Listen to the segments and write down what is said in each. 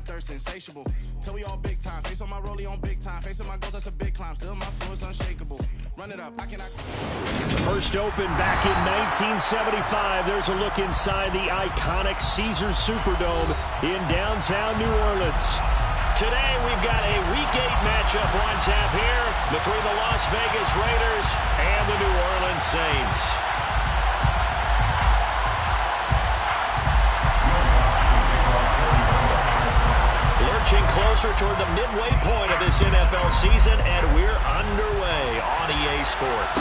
thirst insatiable. Till we all big time. Face on my rollie on big time. Facing my goals, that's a big climb. Still my flow is unshakable. Run it up. I cannot. First opened back in 1975. There's a look inside the iconic Caesars Superdome in downtown New Orleans. Today we've got a Week 8 matchup on tap here between the Las Vegas Raiders and the New Orleans Saints. Lurching closer toward the midway point of this NFL season, and we're underway on EA Sports.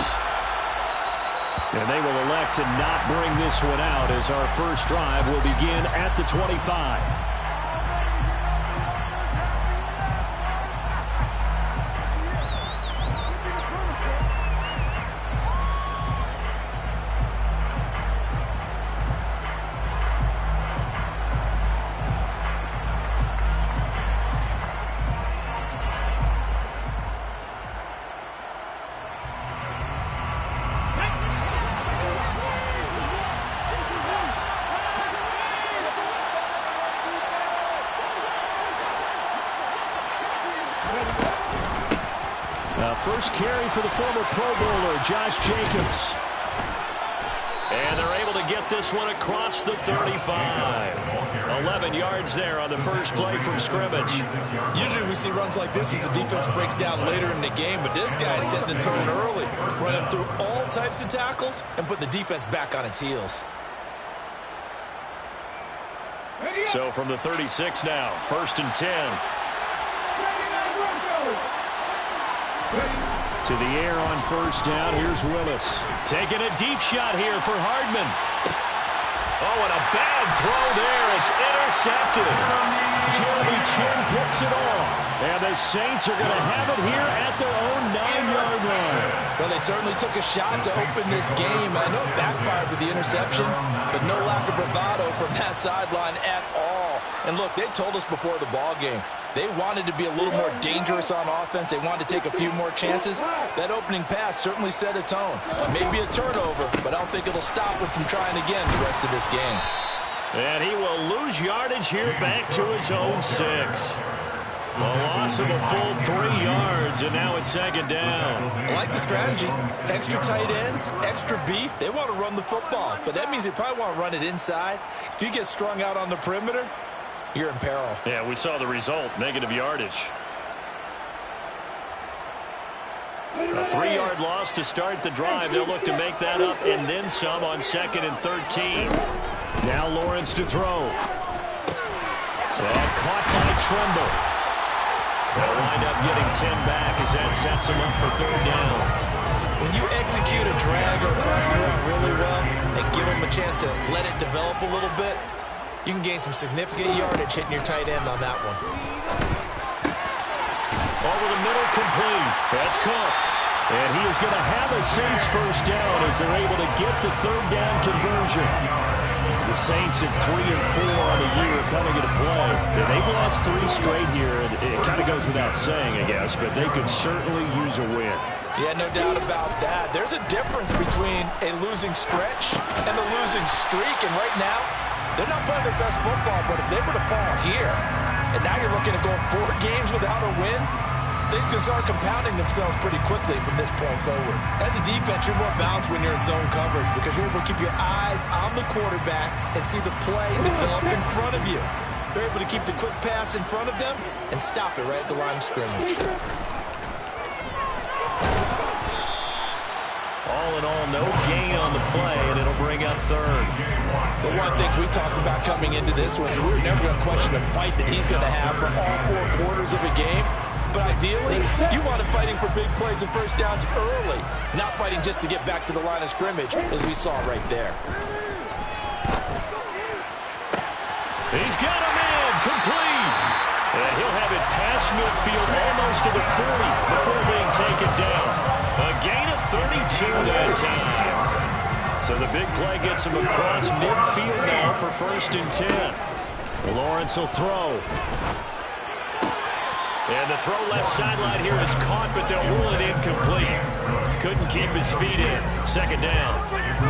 And they will elect to not bring this one out as our first drive will begin at the 25. First carry for the former Pro Bowler, Josh Jacobs. And they're able to get this one across the 35. 11 yards there on the first play from scrimmage. Usually we see runs like this as the defense breaks down later in the game, but this guy is setting the tone early, running through all types of tackles and putting the defense back on its heels. So from the 36 now, 1st and 10. To the air on first down. Here's Willis. Taking a deep shot here for Hardman. Oh, and a bad throw there. It's intercepted. Jeremy Chinn picks it off. And the Saints are going to have it here at their own 9-yard line. Well, they certainly took a shot to open this game. I know it backfired with the interception, but no lack of bravado from that sideline at all. And look, they told us before the ball game, they wanted to be a little more dangerous on offense. They wanted to take a few more chances. That opening pass certainly set a tone. Maybe a turnover, but I don't think it'll stop him from trying again the rest of this game. And he will lose yardage here back to his own 6. A loss of a full 3 yards, and now it's 2nd down. I like the strategy. Extra tight ends, extra beef. They want to run the football, but that means they probably want to run it inside. If you get strung out on the perimeter, you're in peril. Yeah, we saw the result, negative yardage. A 3-yard loss to start the drive. They'll look to make that up and then some on 2nd and 13. Now Lawrence to throw. And caught by Tremble. They'll wind up getting 10 back as that sets him up for 3rd down. When you execute a drag or crossing around really well and give them a chance to let it develop a little bit, you can gain some significant yardage hitting your tight end on that one. Over the middle, complete. That's Cook. And he is going to have a Saints first down as they're able to get the 3rd down conversion. The Saints at 3 and 4 on the year coming into play. Yeah, they've lost 3 straight here. It kind of goes without saying, I guess, but they could certainly use a win. Yeah, no doubt about that. There's a difference between a losing stretch and a losing streak, and right now, they're not playing their best football, but if they were to fall here, and now you're looking at going 4 games without a win, things can start compounding themselves pretty quickly from this point forward. As a defense, you're more balanced when you're in zone coverage because you're able to keep your eyes on the quarterback and see the play develop in front of you. They're able to keep the quick pass in front of them and stop it right at the line of scrimmage. All in all, no gain on the play, and it'll bring up 3rd. But one of the things we talked about coming into this was we were never going to question the fight that he's going to have for all 4 quarters of a game. But ideally, you want him fighting for big plays and first downs early, not fighting just to get back to the line of scrimmage, as we saw right there. He's got him in, complete. And he'll have it past midfield, almost to the 40, before being taken down. A gain of 32 that time. So the big play gets him across midfield now for 1st and 10. Lawrence will throw. And the throw left sideline here is caught, but they'll rule it incomplete. Couldn't keep his feet in. Second down.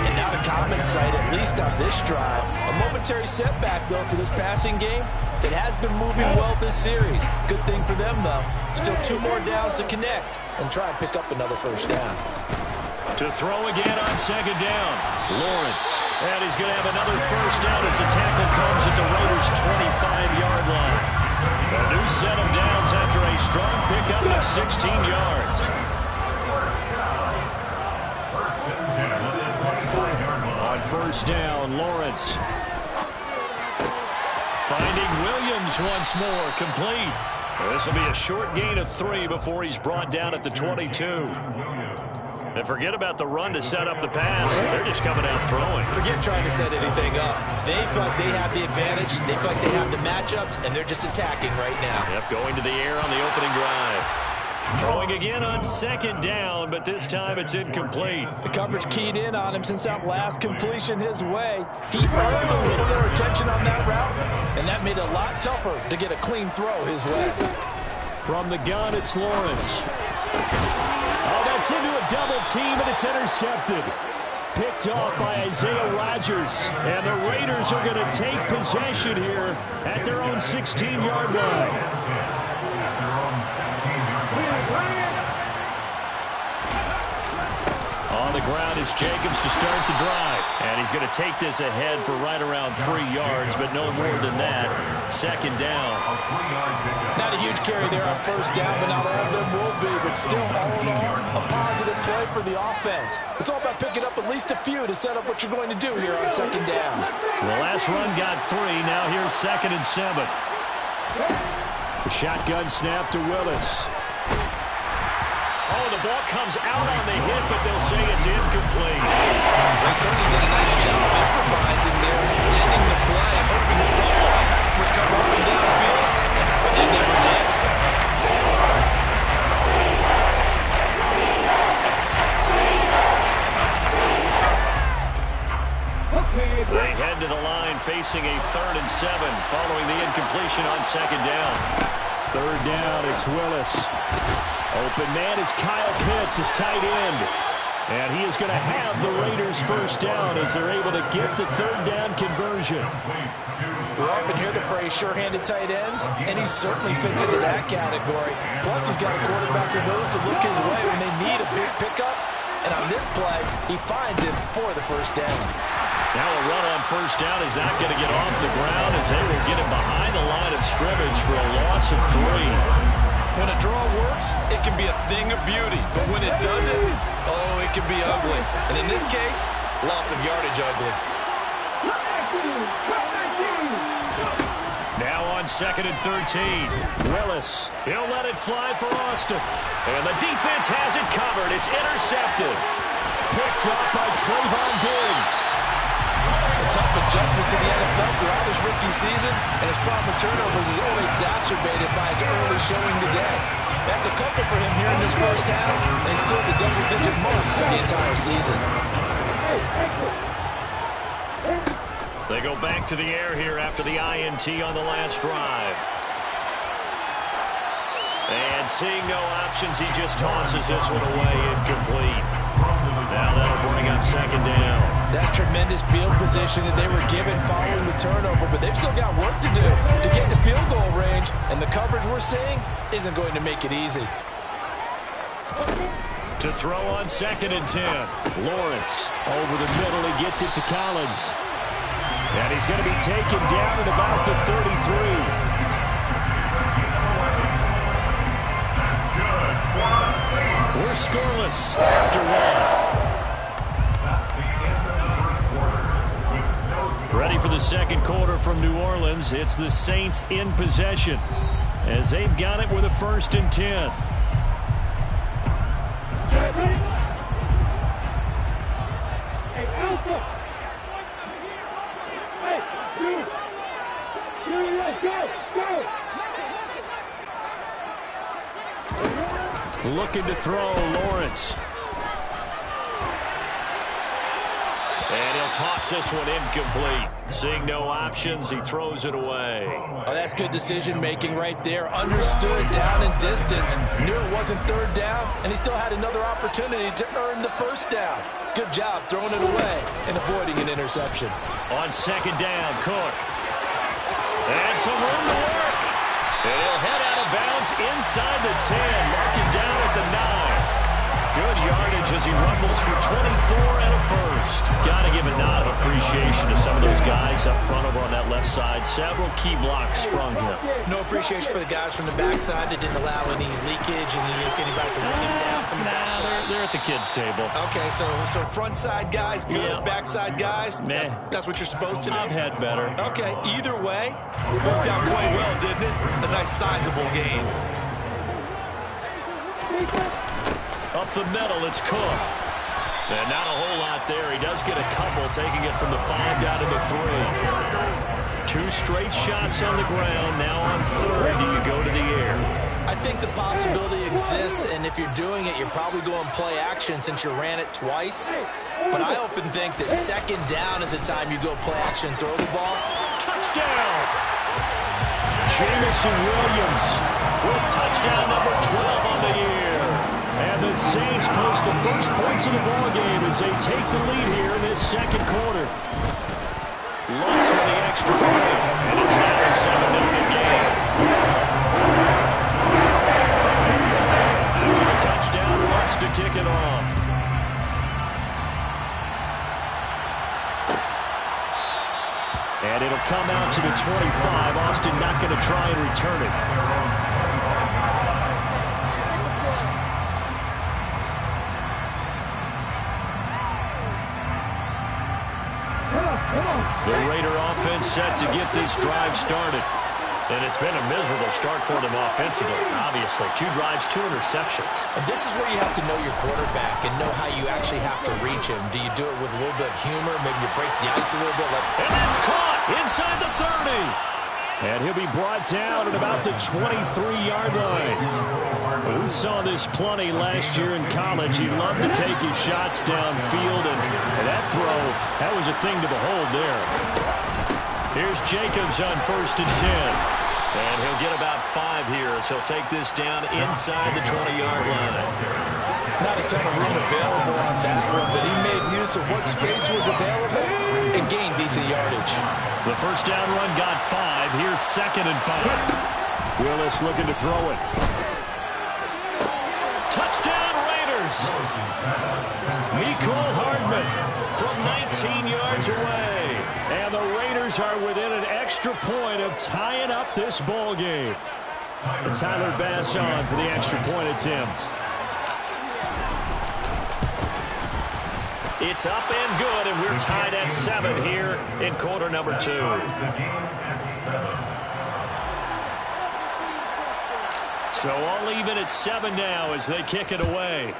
And now the comment site, at least on this drive. A momentary setback, though, for this passing game that has been moving well this series. Good thing for them, though. Still 2 more downs to connect and try and pick up another first down. To throw again on second down. Lawrence. And he's going to have another first down as the tackle comes at the Raiders' 25-yard line. A new set of downs after a strong pickup of 16 yards. On first down, Lawrence. Finding Williams once more, complete. This will be a short gain of 3 before he's brought down at the 22. And forget about the run to set up the pass. They're just coming out throwing. Forget trying to set anything up. They feel like they have the advantage. They feel like they have the matchups, and they're just attacking right now. Yep, going to the air on the opening drive. Throwing again on second down, but this time it's incomplete. The coverage keyed in on him since that last completion his way. He earned a little more attention on that route, and that made it a lot tougher to get a clean throw his way. From the gun, it's Lawrence. Oh, that's into a double team, and it's intercepted. Picked off by Isaiah Rodgers. And the Raiders are going to take possession here at their own 16-yard line. On the ground is Jacobs to start the drive. And he's going to take this ahead for right around 3 yards, but no more than that. Second down. Not a huge carry there on first down, but not all of them will be. But still, all in all, a positive play for the offense. It's all about picking up at least a few to set up what you're going to do here on second down. The last run got 3. Now here's 2nd and 7. The shotgun snap to Willis. Oh, the ball comes out on the hit, but they'll say it's incomplete. They certainly did a nice job improvising there, extending the play, hoping someone would come up and downfield, but they never did. They head to the line facing a 3rd and 7 following the incompletion on second down. Third down, it's Willis. Open man is Kyle Pitts, his tight end. And he is going to have the Raiders first down as they're able to get the 3rd down conversion. We often hear the phrase sure-handed tight ends, and he certainly fits into that category. Plus, he's got a quarterback who knows to look his way when they need a big pickup. And on this play, he finds it for the first down. Now a run on first down is not going to get off the ground as they will get it behind the line of scrimmage for a loss of 3. When a draw works, it can be a thing of beauty. But when it doesn't, oh, it can be ugly. And in this case, loss of yardage ugly. Now on 2nd and 13. Willis. He'll let it fly for Austin. And the defense has it covered. It's intercepted. Picked up by Trayvon Diggs. A tough adjustment to the NFL throughout his rookie season, and his problem with turnovers is only exacerbated by his early showing today. That's a comfort for him here in this first half, and he's cleared the double-digit mark for the entire season. They go back to the air here after the INT on the last drive. And seeing no options, he just tosses this one away, incomplete. Now that'll bring up second down. That's tremendous field position that they were given following the turnover, but they've still got work to do to get to field goal range, and the coverage we're seeing isn't going to make it easy. To throw on 2nd and 10. Lawrence over the middle. He gets it to Collins. And he's going to be taken down at about the 33. We're scoreless after 1. Ready for the second quarter from New Orleans. It's the Saints in possession as they've got it with a 1st and 10. Looking to throw, Lawrence. And he'll He'll toss this one incomplete. Seeing no options, he throws it away. Oh, that's good decision-making right there. Understood down and distance. Knew it wasn't third down, and he still had another opportunity to earn the first down. Good job throwing it away and avoiding an interception. On second down, Cook. And some room to work. And he'll head out of bounds inside the 10. Mark him down at the 9. Good yardage as he rumbles for 24 and a first. Got to give a nod of appreciation to some of those guys up front over on that left side. Several key blocks sprung him. No appreciation for the guys from the backside that didn't allow any leakage and anybody to run him down from the backside. They're at the kids' table. Okay, so front side guys, good. Yeah. Backside guys, meh. That's what you're supposed to do? I've had better. Okay, either way, worked out quite well, didn't it? A nice sizable gain. Up the middle, it's Cook. And not a whole lot there. He does get a couple, taking it from the 5 down to the 3. 2 straight shots on the ground. Now on third, do you go to the air? I think the possibility exists, and if you're doing it, you're probably going play action since you ran it twice. But I often think that second down is the time you go play action, throw the ball. Touchdown! Jameson Williams with touchdown number 12 on the year. And the Saints post the first points of the ballgame as they take the lead here in this second quarter. Lutz with the extra point, and it's now a 7-0 game. After the touchdown, Lutz to kick it off. And it'll come out to the 25. Austin not going to try and return it. The Raider offense set to get this drive started. And it's been a miserable start for them offensively, obviously. 2 drives, 2 interceptions. And this is where you have to know your quarterback and know how you actually have to reach him. Do you do it with a little bit of humor? Maybe you break the ice a little bit. And that's caught inside the 30. And he'll be brought down at about the 23-yard line. We saw this plenty last year in college. He loved to take his shots downfield, and that throw, that was a thing to behold there. Here's Jacobs on 1st and 10. And he'll get about 5 here as he'll take this down inside the 20-yard line. Not a ton of room available on that one, but he made use of what space was available and gained decent yardage. The first down run got 5. Here's 2nd and 5. Willis looking to throw it. Touchdown Raiders! Mecole Hardman from 19 yards away. And the Raiders are within an extra point of tying up this ball game. And Tyler Bass on for the extra point attempt. It's up and good, and we're tied at 7 here in quarter number 2. So all even at 7 now as they kick it away.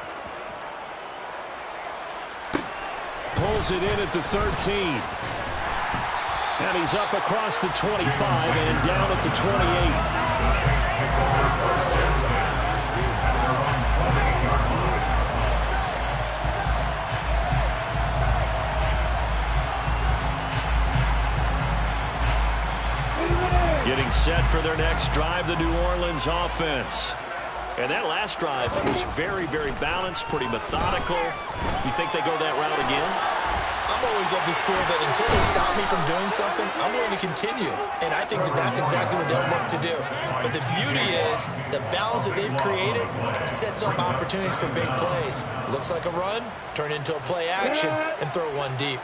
Pulls it in at the 13. And he's up across the 25 and down at the 28. Getting set for their next drive, the New Orleans offense. And that last drive was very, very balanced, pretty methodical. You think they go that route again? I'm always of the school that until they stop me from doing something, I'm going to continue. And I think that that's exactly what they'll look to do. But the beauty is the balance that they've created sets up opportunities for big plays. Looks like a run, turn into a play action, and throw one deep.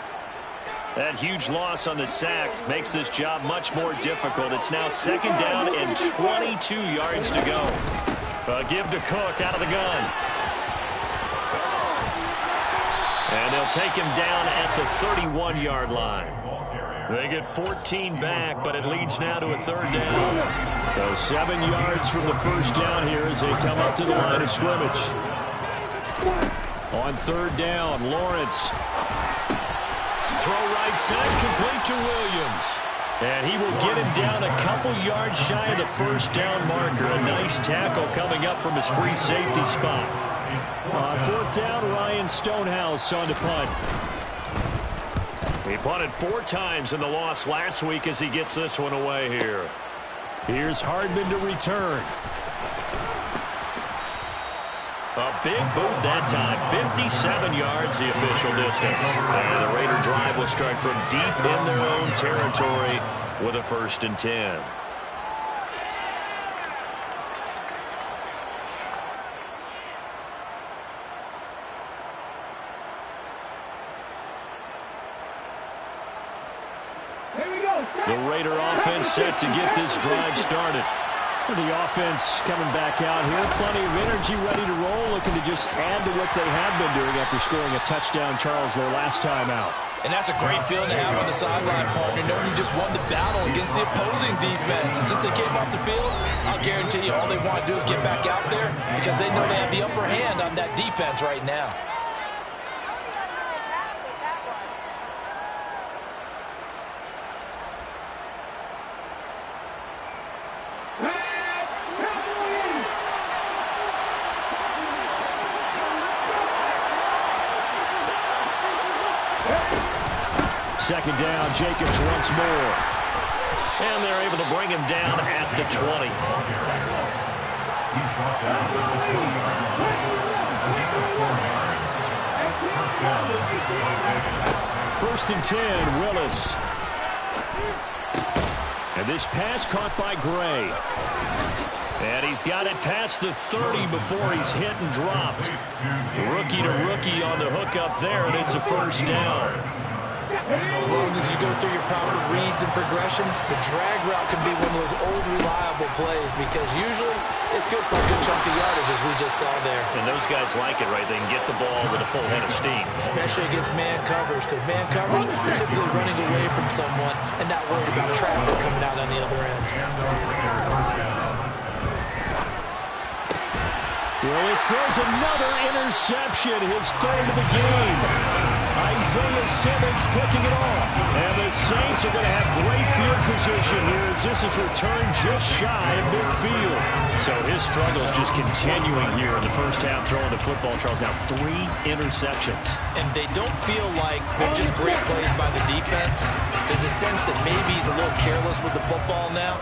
That huge loss on the sack makes this job much more difficult. It's now 2nd down and 22 yards to go. Give to Cook out of the gun. And they'll take him down at the 31-yard line. They get 14 back, but it leads now to a 3rd down. So 7 yards from the first down here as they come up to the line of scrimmage. On 3rd down, Lawrence. Throw right side, complete to Williams. And he will get him down a couple yards shy of the first down marker. A nice tackle coming up from his free safety spot. On 4th down, Ryan Stonehouse on the punt. He punted 4 times in the loss last week as he gets this one away here. Here's Hardman to return. A big boot that time. 57 yards, the official distance. And the Raider drive will start from deep in their own territory with a 1st and 10. The Raider offense set to get this drive started. The offense coming back out here. Plenty of energy, ready to roll, looking to just add to what they have been doing after scoring a touchdown, Charles, their last time out. And that's a great feeling to have on the sideline, partner, knowing you just won the battle against the opposing defense. And since they came off the field, I'll guarantee you all they want to do is get back out there because they know they have the upper hand on that defense right now. Second down, Jacobs once more. And they're able to bring him down at the 20. First and 10, Willis. And this pass caught by Gray. And he's got it past the 30 before he's hit and dropped. Rookie to rookie on the hook up there, and it's a 1st down. As long as you go through your proper reads and progressions, the drag route can be one of those old reliable plays because usually it's good for a good chunk of yardage, as we just saw there. And those guys like it, right? They can get the ball with a full head of steam. Especially against man coverage, because man coverage, you're typically running away from someone and not worried about traffic coming out on the other end. Willis throws another interception, his 3rd of the game. Isaiah Simmons picking it off. And the Saints are going to have great field position here as this is returned just shy of midfield. So his struggle is just continuing here in the first half throwing the football. Charles, now 3 interceptions. And they don't feel like they're just great plays by the defense. There's a sense that maybe he's a little careless with the football now.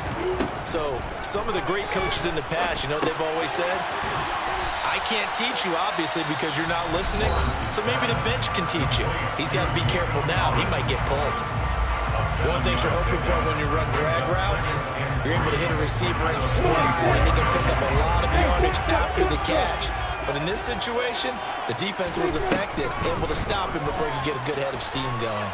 So some of the great coaches in the past, you know what they've always said? I can't teach you, obviously, because you're not listening. So maybe the bench can teach you. He's got to be careful now. He might get pulled. One of the things you're hoping for when you run drag routes, you're able to hit a receiver in stride, and he can pick up a lot of yardage after the catch. But in this situation, the defense was effective, able to stop him before he could get a good head of steam going.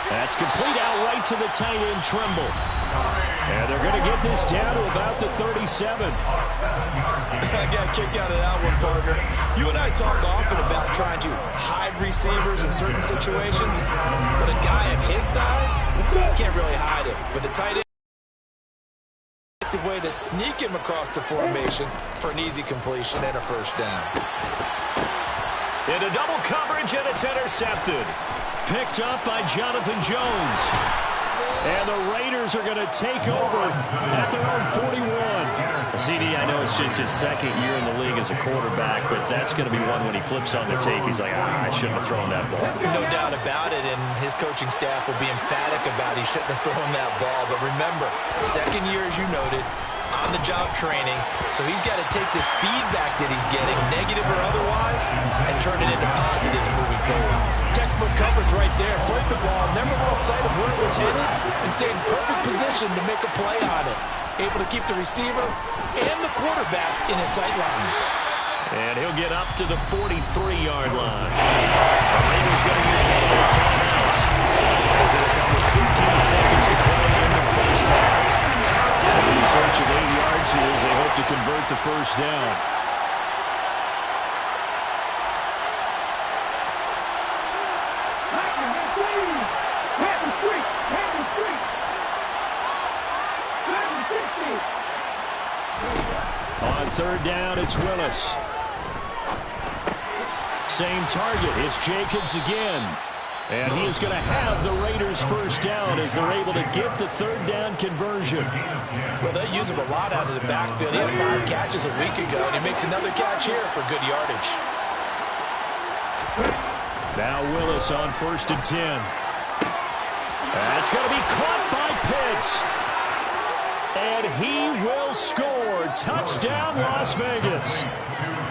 That's complete out right to the tight end, Trimble. And they're going to get this down to about the 37. I got a kick out of that one, partner. You and I talk often about trying to hide receivers in certain situations, but a guy of his size can't really hide him. But the tight end is a way to sneak him across the formation for an easy completion and a 1st down. Into double coverage, and it's intercepted. Picked up by Jonathan Jones. And the Raiders are going to take over at their own 41. CD, I know it's just his 2nd year in the league as a quarterback, but that's going to be one when he flips on the tape. He's like, I shouldn't have thrown that ball. No doubt about it, and his coaching staff will be emphatic about he shouldn't have thrown that ball. But remember, 2nd year, as you noted, on-the-job training, so he's got to take this feedback that he's getting, negative or otherwise, and turn it into positives moving forward. Textbook coverage right there. Played the ball, never lost sight of where it was headed, and stayed in perfect position to make a play on it. Able to keep the receiver and the quarterback in his sight lines. And he'll get up to the 43-yard line. The Raiders going to use one of their timeouts as it'll come with 15 seconds to play in the first half. In search of 8 yards here as they hope to convert the 1st down. On 3rd down, it's Willis. Same target. It's Jacobs again. And he is going to have the Raiders' 1st down as they're able to get the 3rd down conversion. Well, they use him a lot out of the backfield. He had 5 catches a week ago, and he makes another catch here for good yardage. Now Willis on 1st and 10. That's going to be caught by Pitts. And he will score. Touchdown, Las Vegas.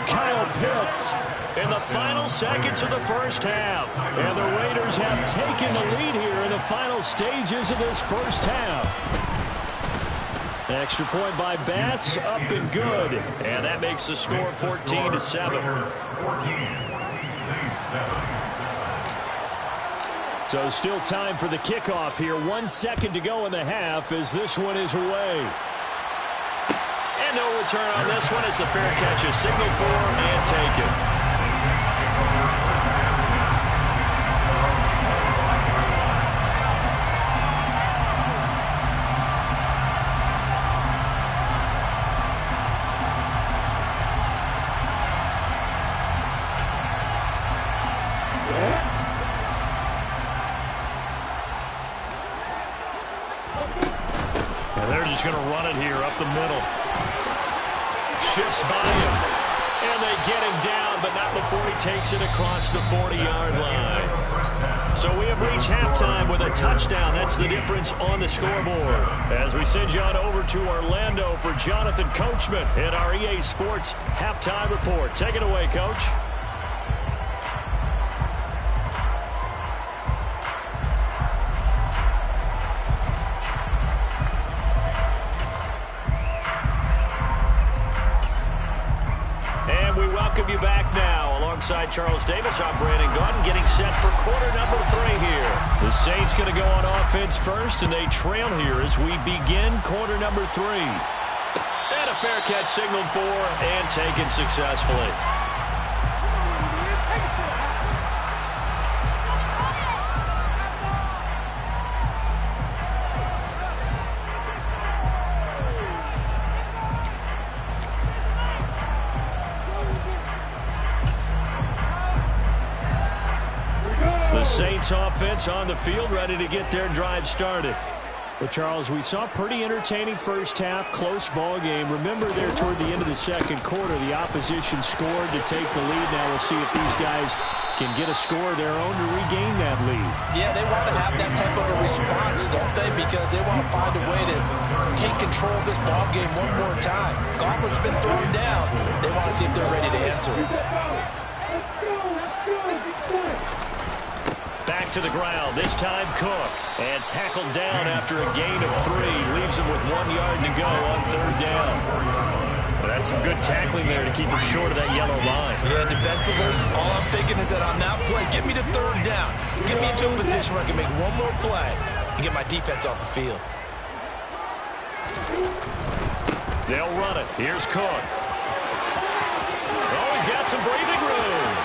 Kyle Pitts in the final seconds of the first half. And the Raiders have taken the lead here in the final stages of this first half. Extra point by Bass, up and good. And that makes the score 14-7. So still time for the kickoff here. 1 second to go in the half as this one is away. And no return on this one as the fair catch is signaled for and taken. Going to run it here up the middle. Shifts by him. And they get him down, but not before he takes it across the 40-yard line. So we have reached halftime with a touchdown. That's the difference on the scoreboard. As we send you on over to Orlando for Jonathan Coachman in our EA Sports Halftime Report. Take it away, Coach. You back now alongside Charles Davis. I'm Brandon Gaudin getting set for quarter number 3 here. The Saints going to go on offense first, and they trail here as we begin quarter number 3. And a fair catch signaled for and taken successfully. Saints offense on the field, ready to get their drive started. Well, Charles, we saw a pretty entertaining first half, close ball game. Remember there toward the end of the second quarter, the opposition scored to take the lead. Now we'll see if these guys can get a score of their own to regain that lead. Yeah, they want to have that type of a response, don't they? Because they want to find a way to take control of this ball game one more time. Gauntlet's been thrown down. They want to see if they're ready to answer it. Back to the ground, this time Cook. And tackled down after a gain of 3. Leaves him with 1 yard to go on 3rd down. Well, that's some good tackling there to keep him short of that yellow line. Yeah, defensively, all I'm thinking is that on that play, get me to 3rd down. Get me into a position where I can make one more play and get my defense off the field. They'll run it. Here's Cook. Oh, he's got some breathing room.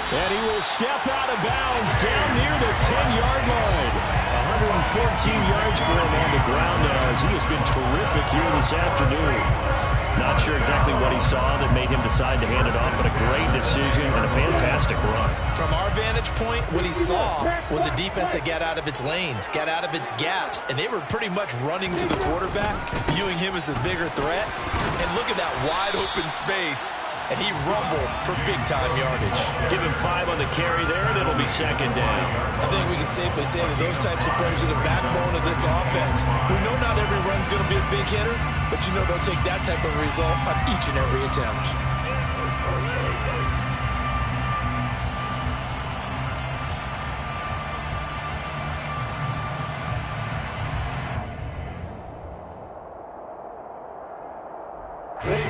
And he will step out of bounds down near the 10-yard line. 114 yards for him on the ground now as he has been terrific here this afternoon. Not sure exactly what he saw that made him decide to hand it off, but a great decision and a fantastic run. From our vantage point, what he saw was a defense that got out of its lanes, got out of its gaps, and they were pretty much running to the quarterback, viewing him as the bigger threat. And look at that wide open space. And he rumbled for big-time yardage. Give him 5 on the carry there, and it'll be 2nd down. I think we can safely say that those types of players are the backbone of this offense. We know not every run's going to be a big hitter, but you know they'll take that type of result on each and every attempt.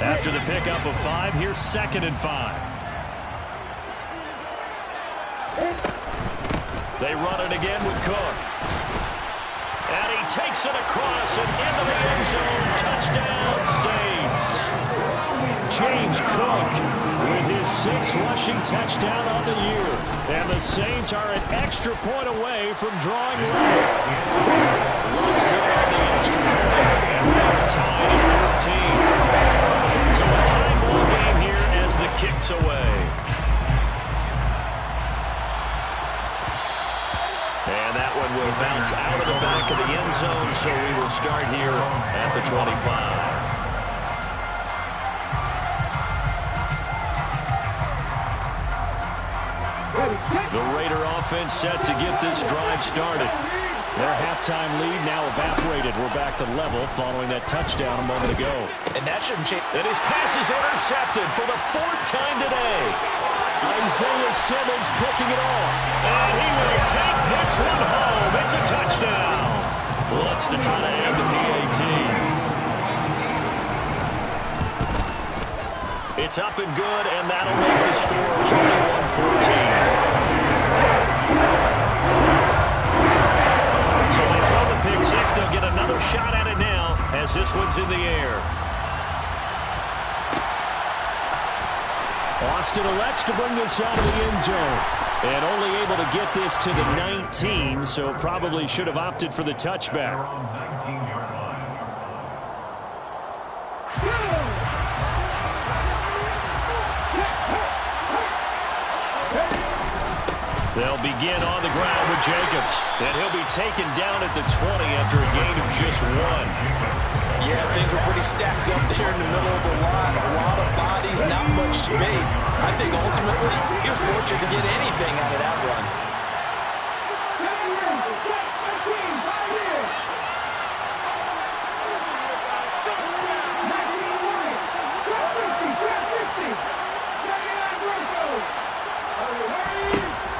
After the pickup of 5, here's 2nd and 5. They run it again with Cook. And he takes it across and into the end zone. Touchdown, Saints. James Cook with his 6th rushing touchdown on the year. And the Saints are an extra point away from drawing lead. Let's go on the extra point. And we're tied at 14. So a tie ball game here as the kick's away. And that one will bounce out of the back of the end zone, so we will start here at the 25. The Raider offense set to get this drive started. Their halftime lead now evaporated. We're back to level following that touchdown a moment ago. And that shouldn't change. And his pass is intercepted for the 4th time today. Isaiah Simmons picking it off. And he will take this one home. It's a touchdown. Wants to try to add the PAT. It's up and good, and that'll make the score 21-14. So they throw the pick six. They'll get another shot at it now as this one's in the air. Austin elects to bring this out of the end zone. And only able to get this to the 19, so probably should have opted for the touchback. They'll begin on the ground with Jacobs. And he'll be taken down at the 20 after a gain of just 1. Yeah, things were pretty stacked up there in the middle of the line. A lot of bodies, not much space. I think ultimately he was fortunate to get anything out of that run.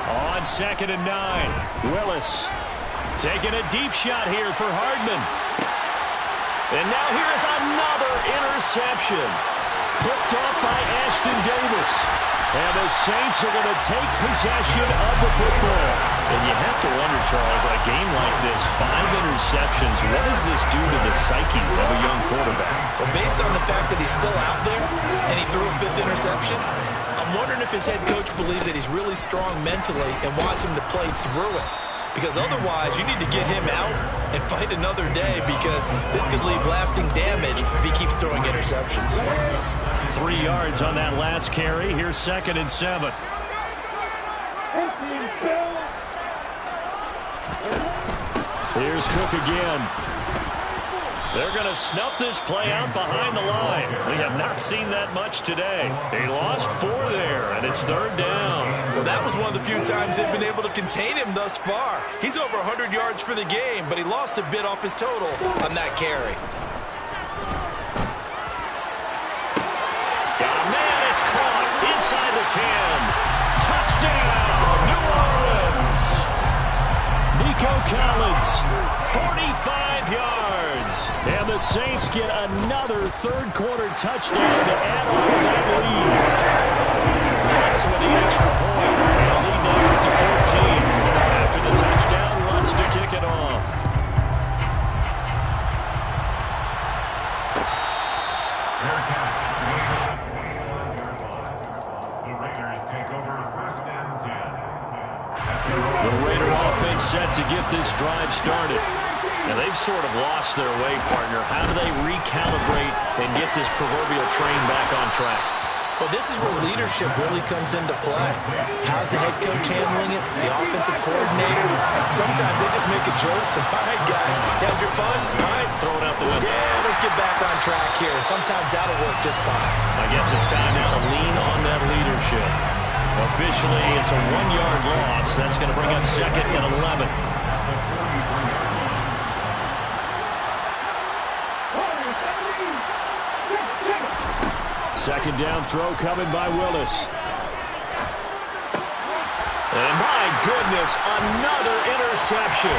On 2nd and 9, Willis taking a deep shot here for Hardman. And now here is another interception. Picked off by Ashton Davis. And the Saints are going to take possession of the football. And you have to wonder, Charles, a game like this, 5 interceptions, what does this do to the psyche of a young quarterback? Well, based on the fact that he's still out there and he threw a 5th interception, I'm wondering if his head coach believes that he's really strong mentally and wants him to play through it. Because otherwise, you need to get him out and fight another day, because this could leave lasting damage if he keeps throwing interceptions. 3 yards on that last carry. Here's 2nd and 7. Here's Cook again. They're going to snuff this play out behind the line. We have not seen that much today. They lost 4 there, and it's 3rd down. Well, that was one of the few times they've been able to contain him thus far. He's over 100 yards for the game, but he lost a bit off his total on that carry. Got a man, it's caught inside the 10. Touchdown, New Orleans. Nico Collins, 45 yards. And the Saints get another 3rd quarter touchdown to add on to that lead. Lutz with the extra point. And the lead now up to 14. After the touchdown, Lutz to kick it off. The Raiders take over 1st and 10. The Raider offense set to get this drive started. Now, they've sort of lost their way, partner. How do they recalibrate and get this proverbial train back on track? Well, this is where leadership really comes into play. How's the head coach handling it? The offensive coordinator? Sometimes they just make a joke. All right, guys, you had your fun? All right. Throw it out the window. Yeah, let's get back on track here. And sometimes that'll work just fine. I guess it's time now to lean on that leadership. Officially, it's a 1-yard loss. That's going to bring up 2nd and 11. Second down throw coming by Willis. And my goodness, another interception.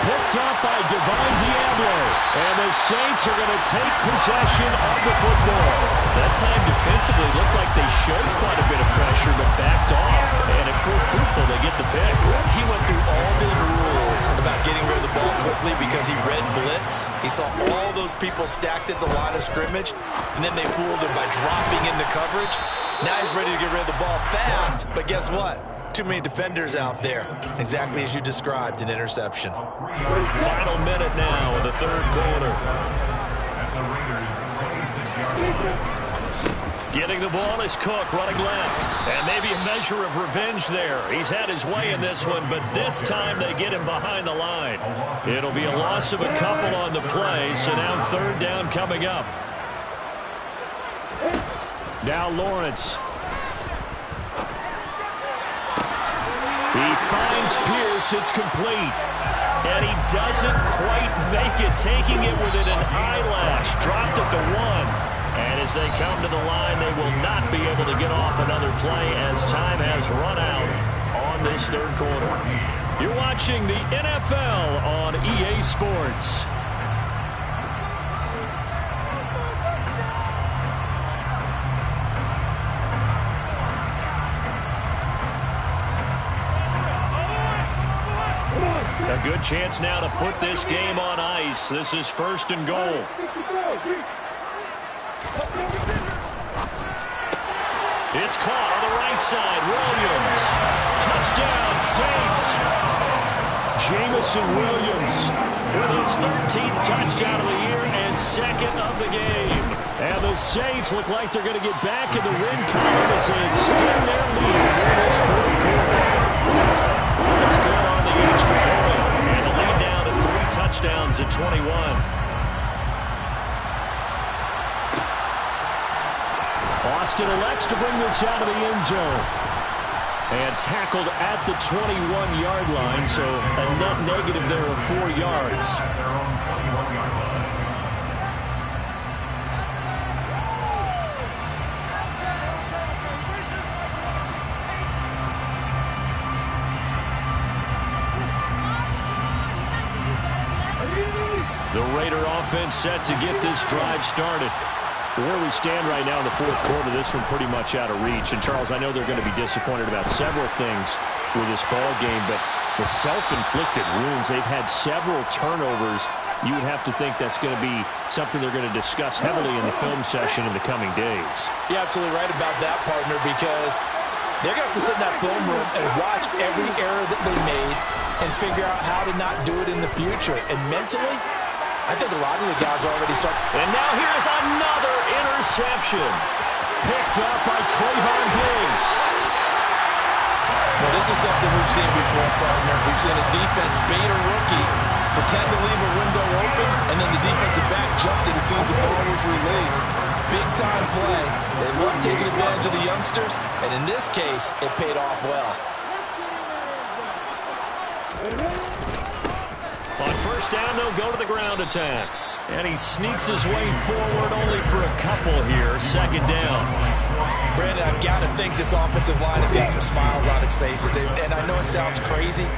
Picked off by Divine Diablo. And the Saints are going to take possession of the football. That time defensively looked like they showed quite a bit of pressure but backed off. And it proved fruitful. They get the pick. He went through all of his rules about getting rid of the ball quickly because he read blitz. He saw all those people stacked at the line of scrimmage, and then they fooled him by dropping into coverage. Now he's ready to get rid of the ball fast, but guess what? Too many defenders out there. Exactly as you described, an interception. Final minute now of the 3rd quarter. Getting the ball is Cook, running left. And maybe a measure of revenge there. He's had his way in this one, but this time they get him behind the line. It'll be a loss of a couple on the play, so now 3rd down coming up. Now Lawrence. He finds Pierce. It's complete. And he doesn't quite make it, taking it within an eyelash. Dropped at the 1. And as they come to the line, they will not be able to get off another play as time has run out on this third quarter. You're watching the NFL on EA Sports. A good chance now to put this game on ice. This is 1st and goal. It's caught on the right side. Williams. Touchdown, Saints. Jamison Williams with his 13th touchdown of the year and 2nd of the game. And the Saints look like they're going to get back in the win column as they extend their lead in this 4th quarter. It's good on the extra point. And a lead down to 3 touchdowns at 21. Austin elects to bring this out of the end zone. And tackled at the 21-yard line, so a net negative there of 4 yards. At their own 21-yard line. The Raider offense set to get this drive started. Where we stand right now in the 4th quarter, this one pretty much out of reach. And, Charles, I know they're going to be disappointed about several things with this ball game, but the self-inflicted wounds, they've had several turnovers. You would have to think that's going to be something they're going to discuss heavily in the film session in the coming days. You're absolutely right about that, partner, because they're going to have to sit in that film room and watch every error that they made and figure out how to not do it in the future. And mentally, I think a lot of the guys already start. And now here's another interception. Picked up by Trayvon Diggs. Well, this is something we've seen before, partner. We've seen a defense bait a rookie, pretend to leave a window open, and then the defensive back jumped it as soon as the ball was released. Big-time play. They love taking advantage of the youngsters, and in this case, it paid off well. On 1st down, they'll go to the ground attack. And he sneaks his way forward only for a couple here. 2nd down. Brandon, I've got to think this offensive line has got some smiles on its faces. And I know it sounds crazy,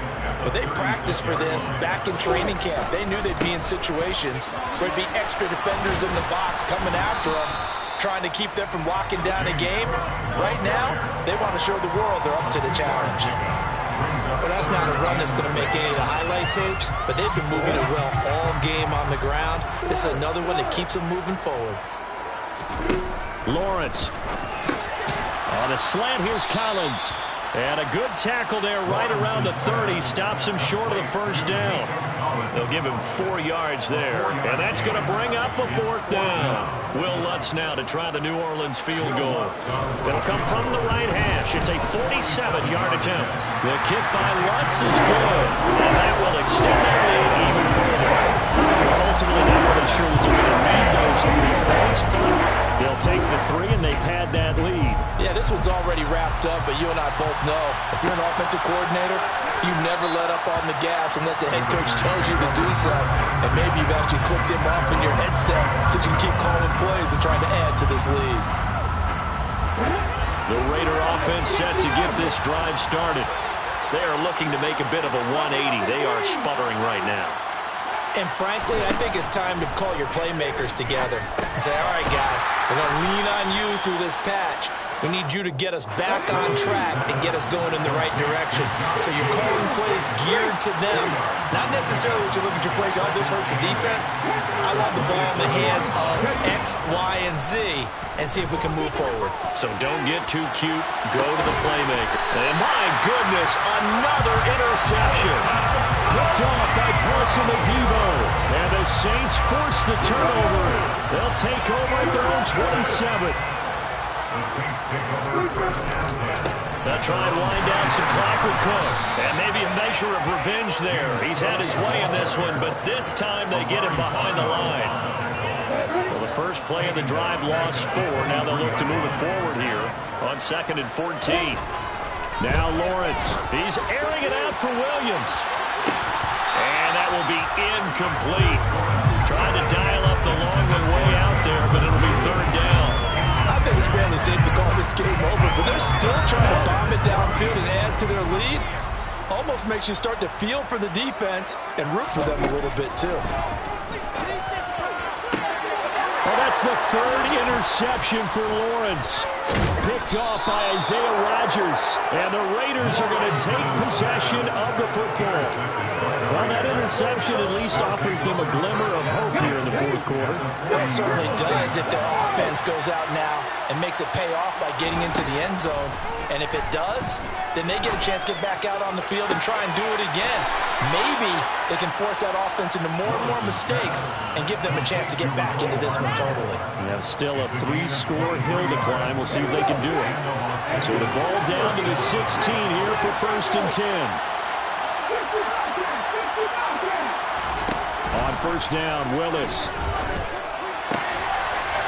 but they practiced for this back in training camp. They knew they'd be in situations where there'd be extra defenders in the box coming after them, trying to keep them from locking down a game. Right now, they want to show the world they're up to the challenge. Well, that's not a run that's going to make any of the highlight tapes, but they've been moving it well all game on the ground. This is another one that keeps them moving forward. Lawrence. On a slant, here's Collins. And a good tackle there right around the 30. Stops him short of the 1st down. They'll give him 4 yards there. And that's going to bring up a 4th down. Will Lutz now to try the New Orleans field goal. It'll come from the right hash. It's a 47-yard attempt. The kick by Lutz is good. And that will extend their lead even further. They're ultimately not really sure that they're going to need those 3 points, but they'll take the 3 and they pad that lead. Yeah, this one's already wrapped up, but you and I both know if you're an offensive coordinator, you never let up on the gas unless the head coach tells you to do so. And maybe you've actually clicked him off in your headset so you can keep calling plays and trying to add to this lead. The Raider offense set to get this drive started. They are looking to make a bit of a 180. They are sputtering right now. And frankly, I think it's time to call your playmakers together and say, all right, guys, we're going to lean on you through this patch. We need you to get us back on track and get us going in the right direction. So you're calling plays geared to them. Not necessarily what you look at your plays, oh, this hurts the defense. I want the ball in the hands of X, Y, and Z and see if we can move forward. So don't get too cute. Go to the playmaker. And my goodness, another interception. Picked off by Paulson Adebo. And the Saints force the turnover. They'll take over at their own 27. The Saints take over 1st and 10. They'll try and wind down some clock with Cook. And maybe a measure of revenge there. He's had his way in this one, but this time they get him behind the line. Well, the first play of the drive lost 4. Now they'll look to move it forward here on 2nd and 14. Now Lawrence. He's airing it out for Williams. And that will be incomplete. Trying to dial up the long way out there, but it'll be third down. I think it's fairly safe to call this game over, but they're still trying to bomb it downfield and add to their lead. Almost makes you start to feel for the defense and root for them a little bit, too. Well, that's the third interception for Lawrence. Picked off by Isaiah Rodgers. And the Raiders are going to take possession of the football. Well, that interception at least offers them a glimmer of hope here in the fourth quarter. It certainly does if their offense goes out now and makes it pay off by getting into the end zone. And if it does, then they get a chance to get back out on the field and try and do it again. Maybe they can force that offense into more and more mistakes and give them a chance to get back into this one totally. We have still a 3-score hill to climb. We'll see if they can do it. So the ball down to the 16 here for 1st and 10. On 1st down, Willis.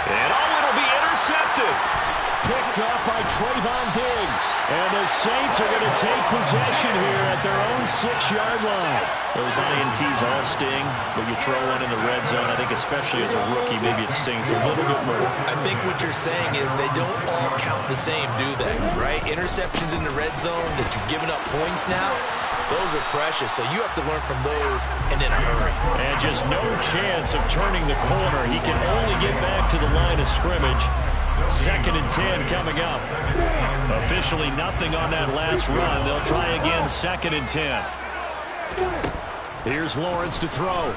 And it'll be intercepted. Picked off by Trayvon Diggs. And the Saints are going to take possession here at their own 6-yard line. Those INTs all sting, but you throw one in the red zone. I think especially as a rookie, maybe it stings a little bit more. I think what you're saying is they don't all count the same, do they? Right? Interceptions in the red zone that you've given up points now, those are precious. So you have to learn from those and in a hurry. And just no chance of turning the corner. He can only get back to the line of scrimmage. 2nd and 10 coming up. Officially nothing on that last run. They'll try again 2nd and 10. Here's Lawrence to throw.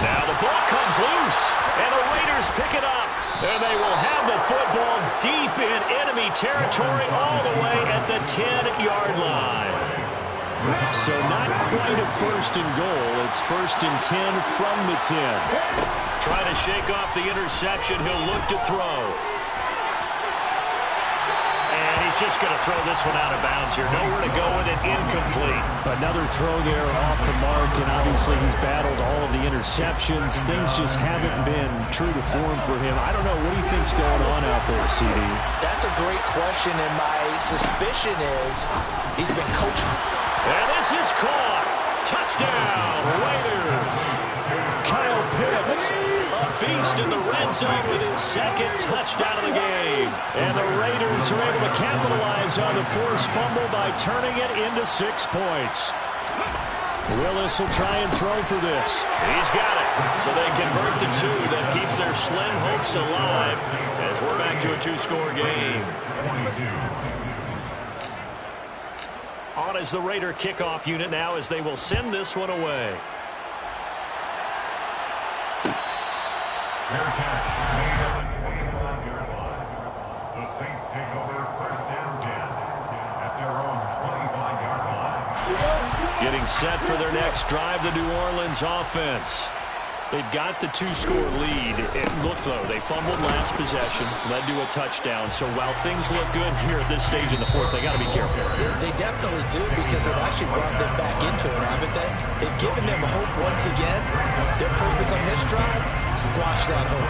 Now the ball comes loose, and the Raiders pick it up. And they will have the football deep in enemy territory all the way at the 10-yard line. So not quite a 1st and goal. It's 1st and 10 from the 10. Trying to shake off the interception. He'll look to throw. And he's just going to throw this one out of bounds here. Nowhere to go with it. Incomplete. Another throw there off the mark, and obviously he's battled all of the interceptions. Things just haven't been true to form for him. I don't know. What do you think's going on out there, CD? That's a great question, and my suspicion is he's been coached. And this is caught. Touchdown, Raiders. Kyle Pitts, a beast in the red zone with his 2nd touchdown of the game. And the Raiders are able to capitalize on the forced fumble by turning it into 6 points. Willis will try and throw for this. He's got it. So they convert the 2. That keeps their slim hopes alive as we're back to a 2-score game. On as the Raider kickoff unit now as they will send this one away. Fair catch made at the 25-yard line. The Saints take over 1st and 10 at their own 25-yard line. Getting set for their next drive, the New Orleans offense. They've got the 2-score lead. Look, though, they fumbled last possession, led to a touchdown. So while things look good here at this stage in the fourth, they got to be careful. They definitely do, because they've actually brought them back into it, haven't they? They've given them hope once again. Their purpose on this drive, squash that hope.